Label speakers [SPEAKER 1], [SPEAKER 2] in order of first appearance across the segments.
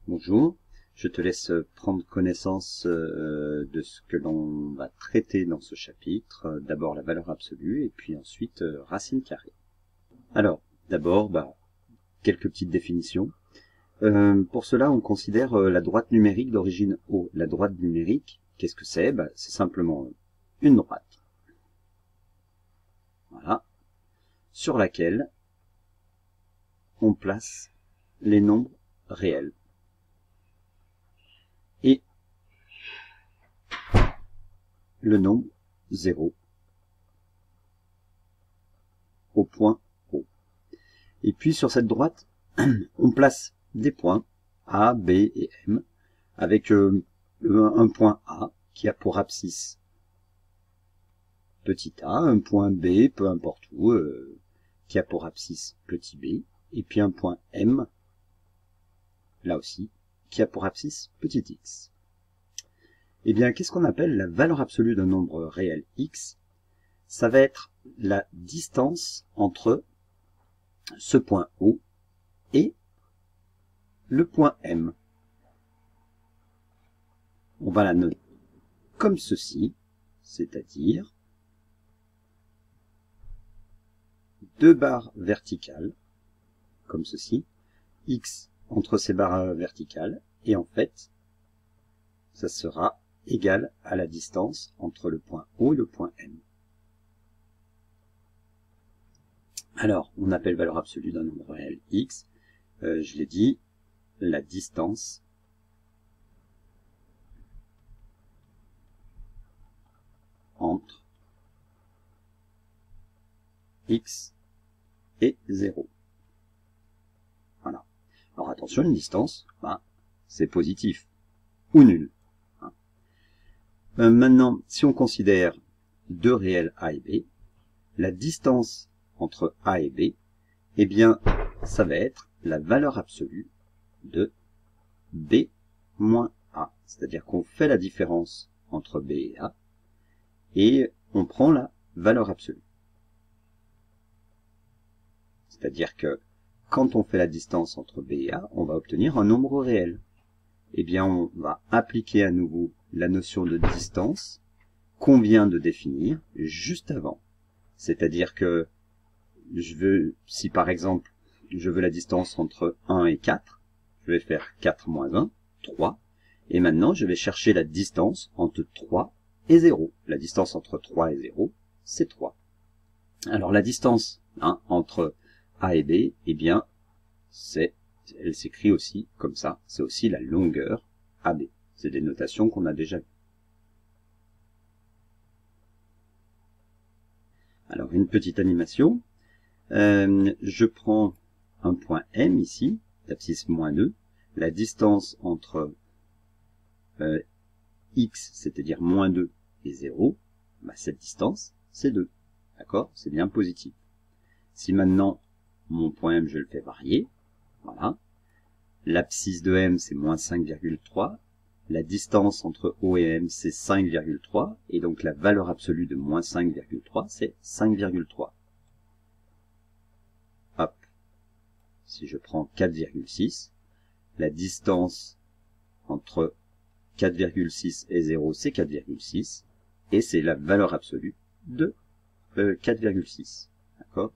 [SPEAKER 1] Bonjour, je te laisse prendre connaissance de ce que l'on va traiter dans ce chapitre. D'abord la valeur absolue et puis ensuite racine carrée. Alors, d'abord, quelques petites définitions. Pour cela, on considère la droite numérique d'origine O. La droite numérique, qu'est-ce que c'est? C'est simplement une droite. Voilà. Sur laquelle on place les nombres réels. Et le nombre 0 au point O. Et puis sur cette droite, on place des points A, B et M avec un point A qui a pour abscisse petit a, un point B, peu importe où, qui a pour abscisse petit b, et puis un point M, là aussi, qui a pour abscisse petit x. Eh bien, qu'est-ce qu'on appelle la valeur absolue d'un nombre réel x? Ça va être la distance entre ce point O et le point M. On va la noter comme ceci, c'est-à-dire deux barres verticales, comme ceci, x entre ces barres verticales, et en fait, ça sera égal à la distance entre le point O et le point M. Alors, on appelle valeur absolue d'un nombre réel x, je l'ai dit, la distance entre x et 0. Voilà. Alors attention, une distance, c'est positif ou nul. Maintenant, si on considère deux réels a et b, la distance entre a et b, eh bien, ça va être la valeur absolue de b moins a. C'est-à-dire qu'on fait la différence entre b et a, et on prend la valeur absolue. C'est-à-dire que quand on fait la distance entre b et a, on va obtenir un nombre réel. Eh bien, on va appliquer à nouveau la notion de distance qu'on vient de définir juste avant. C'est-à-dire que si par exemple, je veux la distance entre 1 et 4, je vais faire 4 moins 1, 3. Et maintenant, je vais chercher la distance entre 3 et 0. La distance entre 3 et 0, c'est 3. Alors, la distance entre A et B, eh bien, elle s'écrit aussi comme ça. C'est aussi la longueur AB. C'est des notations qu'on a déjà vues. Alors, une petite animation. Je prends un point M ici, d'abscisse moins 2. La distance entre x, c'est-à-dire moins 2 et 0, cette distance, c'est 2. D'accord? C'est bien positif. Si maintenant, mon point M, je le fais varier, voilà. L'abscisse de M, c'est moins 5,3. La distance entre O et M, c'est 5,3. Et donc, la valeur absolue de moins 5,3, c'est 5,3. Hop. Si je prends 4,6, la distance entre 4,6 et 0, c'est 4,6. Et c'est la valeur absolue de 4,6. D'accord?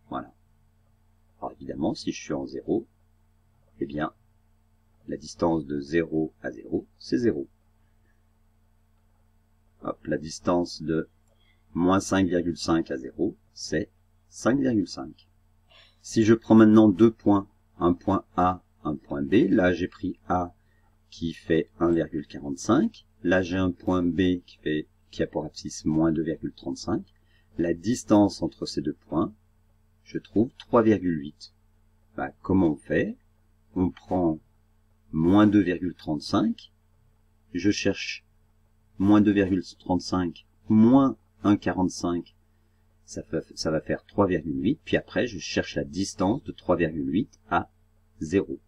[SPEAKER 1] Voilà. Alors évidemment, si je suis en 0, eh bien, la distance de 0 à 0, c'est 0. Hop, la distance de moins 5,5 à 0, c'est 5,5. Si je prends maintenant deux points, un point A, un point B, là j'ai pris A qui fait 1,45, là j'ai un point B qui a pour abscisse moins 2,35, la distance entre ces deux points, je trouve 3,8. Comment on fait? On prend moins 2,35, je cherche moins 2,35 moins 1,45, ça va faire 3,8, puis après je cherche la distance de 3,8 à 0.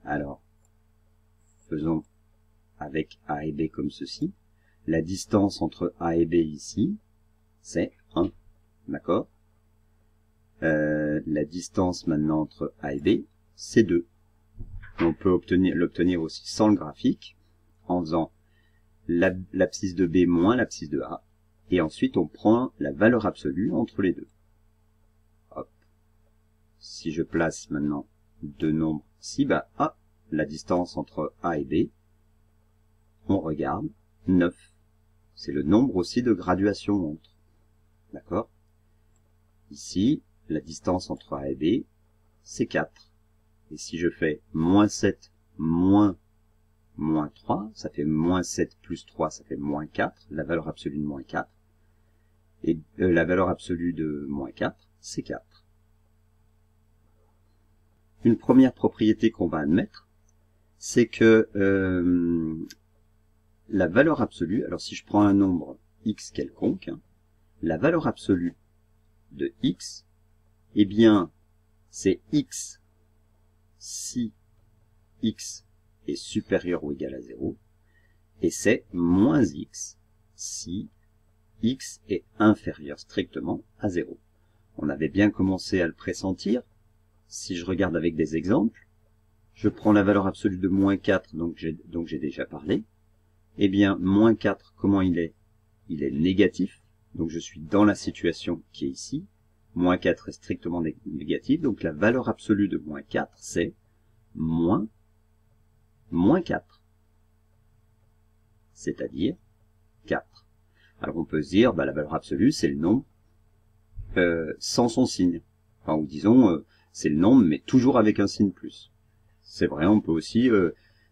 [SPEAKER 1] Alors, faisons avec A et B comme ceci. La distance entre A et B ici, c'est 1. D'accord? La distance maintenant entre A et B, c'est 2. On peut l'obtenir aussi sans le graphique, en faisant l'abscisse de B moins l'abscisse de A, et ensuite on prend la valeur absolue entre les deux. Hop. Si je place maintenant deux nombres ici, bah, la distance entre A et B, on regarde, 9. C'est le nombre aussi de graduation entre. D'accord? Ici, la distance entre A et B, c'est 4. Et si je fais moins 7 moins 3, ça fait moins 7 plus 3, ça fait moins 4, la valeur absolue de moins 4. Et la valeur absolue de moins 4, c'est 4. Une première propriété qu'on va admettre, c'est que la valeur absolue, alors si je prends un nombre x quelconque, hein, la valeur absolue de x, eh bien, c'est x si x est supérieur ou égal à 0, et c'est moins x si x est inférieur strictement à 0. On avait bien commencé à le pressentir. Si je regarde avec des exemples, je prends la valeur absolue de moins 4, donc j'ai déjà parlé. Eh bien, moins 4, comment il est? Il est négatif, donc je suis dans la situation qui est ici. Moins 4 est strictement négatif, donc la valeur absolue de moins 4, c'est moins 4, c'est-à-dire 4. Alors on peut se dire, bah, la valeur absolue, c'est le nombre sans son signe. Enfin, ou disons, c'est le nombre, mais toujours avec un signe plus. C'est vrai, on peut aussi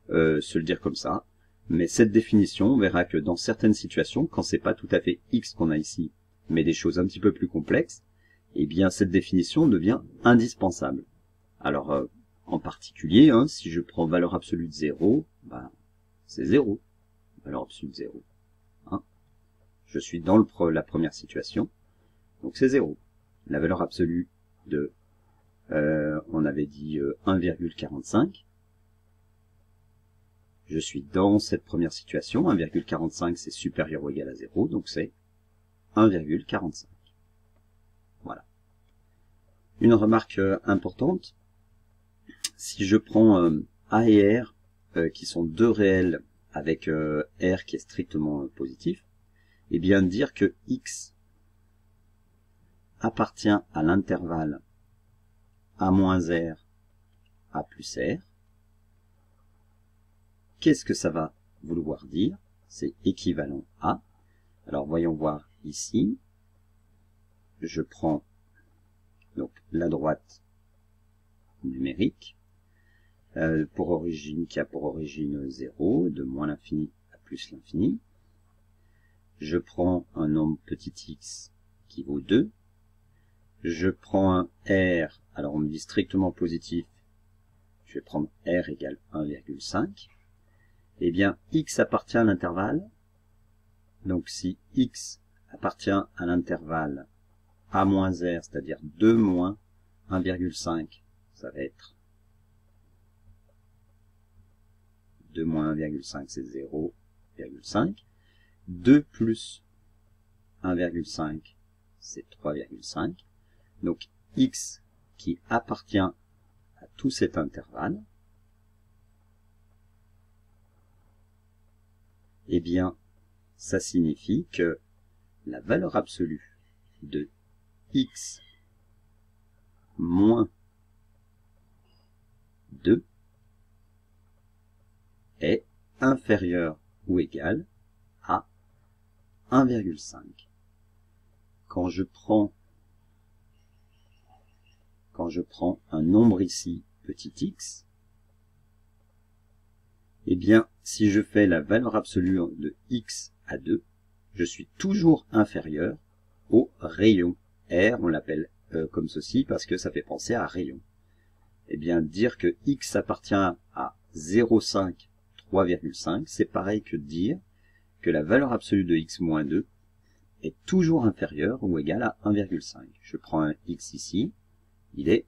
[SPEAKER 1] se le dire comme ça. Mais cette définition, on verra que dans certaines situations, quand c'est pas tout à fait x qu'on a ici, mais des choses un petit peu plus complexes, eh bien cette définition devient indispensable. Alors, en particulier, hein, si je prends valeur absolue de 0, ben, c'est 0. Valeur absolue de 0. Hein. Je suis dans la première situation, donc c'est 0. La valeur absolue de, on avait dit 1,45. Je suis dans cette première situation, 1,45 c'est supérieur ou égal à 0, donc c'est 1,45. Voilà. Une remarque importante, si je prends A et R, qui sont deux réels avec R qui est strictement positif, eh bien dire que X appartient à l'intervalle A moins R, A plus R, qu'est-ce que ça va vouloir dire? C'est équivalent à. Alors voyons voir ici. Je prends donc la droite numérique pour origine qui a pour origine 0, de moins l'infini à plus l'infini. Je prends un nombre petit x qui vaut 2. Je prends un R, alors on me dit strictement positif, je vais prendre R égale 1,5. Eh bien, x appartient à l'intervalle. Donc si x appartient à l'intervalle A moins R, c'est-à-dire 2 moins 1,5, ça va être 2 moins 1,5, c'est 0,5. 2 plus 1,5, c'est 3,5. Donc x qui appartient à tout cet intervalle, eh bien, ça signifie que la valeur absolue de x moins 2 est inférieure ou égale à 1,5. Quand je prends un nombre ici, petit x, eh bien, si je fais la valeur absolue de x à 2, je suis toujours inférieur au rayon. R, on l'appelle comme ceci parce que ça fait penser à rayon. Eh bien, dire que x appartient à 0,5, 3,5, c'est pareil que de dire que la valeur absolue de x moins 2 est toujours inférieure ou égale à 1,5. Je prends un x ici, il est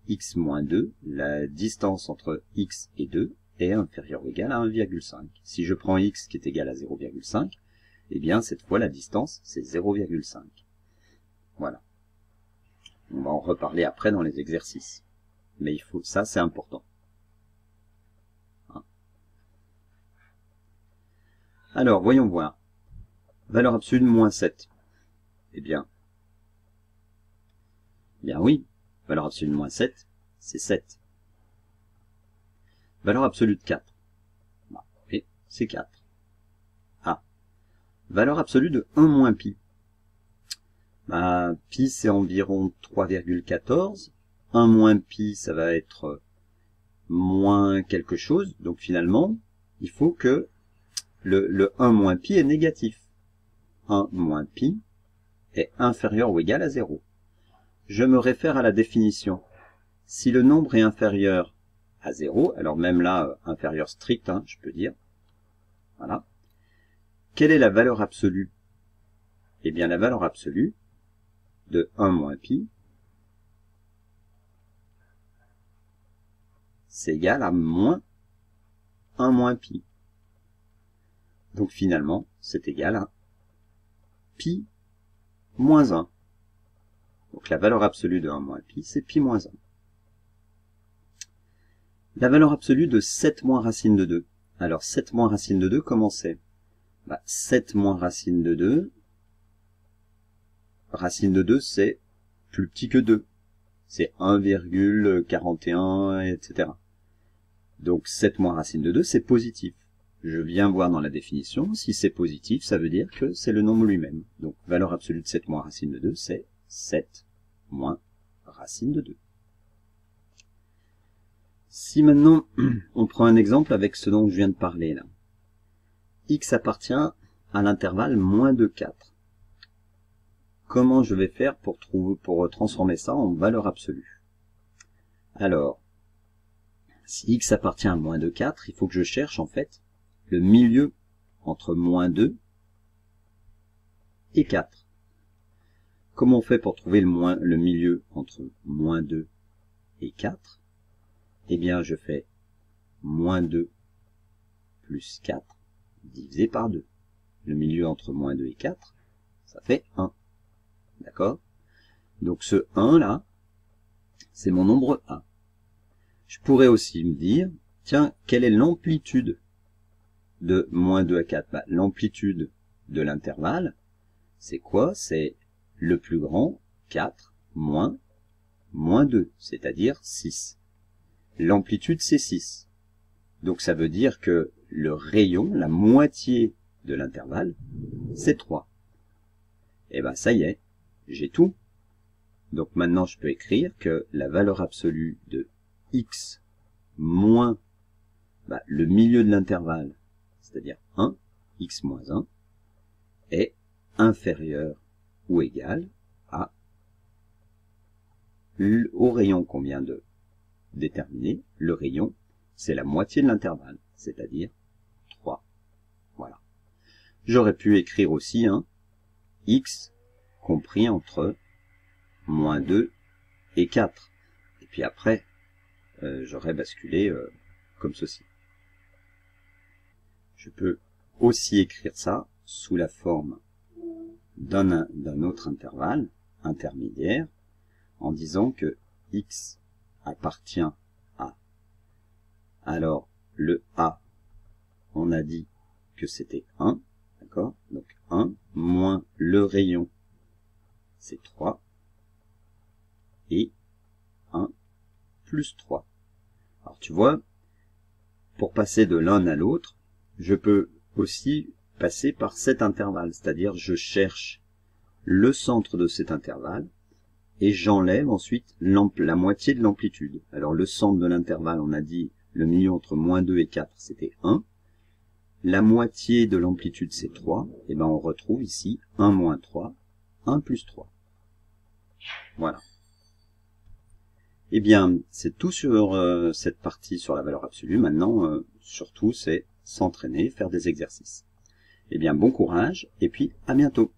[SPEAKER 1] x moins 2, la distance entre x et 2 est inférieure ou égale à 1,5. Si je prends x qui est égal à 0,5, eh bien cette fois la distance c'est 0,5. Voilà. On va en reparler après dans les exercices. Mais il faut, ça c'est important. Alors, voyons voir. Valeur absolue de moins 7. Eh bien oui. Valeur absolue de moins 7, c'est 7. Valeur absolue de 4. Et c'est 4. Ah. Valeur absolue de 1 moins pi. Pi, c'est environ 3,14. 1 moins pi, ça va être moins quelque chose. Donc finalement, il faut que le 1 moins pi est négatif. 1 moins pi est inférieur ou égal à 0. Je me réfère à la définition. Si le nombre est inférieur à 0, alors même là, inférieur strict, hein, je peux dire, voilà. Quelle est la valeur absolue? Eh bien, la valeur absolue de 1 moins pi, c'est égal à moins 1 moins pi. Donc finalement, c'est égal à pi moins 1. Donc la valeur absolue de 1 moins pi, c'est pi moins 1. La valeur absolue de 7 moins racine de 2. Alors 7 moins racine de 2, comment c'est? 7 moins racine de 2, racine de 2, c'est plus petit que 2. C'est 1,41, etc. Donc 7 moins racine de 2, c'est positif. Je viens voir dans la définition, si c'est positif, ça veut dire que c'est le nombre lui-même. Donc valeur absolue de 7 moins racine de 2, c'est 7 moins racine de 2. Si maintenant, on prend un exemple avec ce dont je viens de parler là. X appartient à l'intervalle moins de 4. Comment je vais faire pour transformer ça en valeur absolue? Alors, si x appartient à moins de 4, il faut que je cherche en fait le milieu entre moins 2 et 4. Comment on fait pour trouver le milieu entre moins 2 et 4? Eh bien, je fais moins 2 plus 4 divisé par 2. Le milieu entre moins 2 et 4, ça fait 1. D'accord? Donc ce 1 là, c'est mon nombre A. Je pourrais aussi me dire, tiens, quelle est l'amplitude de moins 2 à 4? L'amplitude de l'intervalle, c'est quoi? C'est le plus grand, 4, moins 2, c'est-à-dire 6. L'amplitude, c'est 6. Donc ça veut dire que le rayon, la moitié de l'intervalle, c'est 3. Et ben ça y est, j'ai tout. Donc maintenant je peux écrire que la valeur absolue de x moins le milieu de l'intervalle, c'est-à-dire 1, x moins 1, est inférieur ou égal à au rayon qu'on vient de déterminer. Le rayon, c'est la moitié de l'intervalle, c'est-à-dire 3. Voilà. J'aurais pu écrire aussi x compris entre moins 2 et 4. Et puis après, j'aurais basculé comme ceci. Je peux aussi écrire ça sous la forme d'un autre intervalle intermédiaire en disant que x appartient à. Alors, le a, on a dit que c'était 1, d'accord? Donc 1 moins le rayon, c'est 3, et 1 plus 3. Alors tu vois, pour passer de l'un à l'autre, je peux aussi passer par cet intervalle, c'est-à-dire je cherche le centre de cet intervalle et j'enlève ensuite la moitié de l'amplitude. Alors le centre de l'intervalle, on a dit le milieu entre moins 2 et 4, c'était 1. La moitié de l'amplitude, c'est 3. Et ben on retrouve ici 1 moins 3, 1 plus 3. Voilà. Eh bien, c'est tout sur cette partie sur la valeur absolue. Maintenant, surtout, c'est s'entraîner, faire des exercices. Eh bien, bon courage, et puis à bientôt.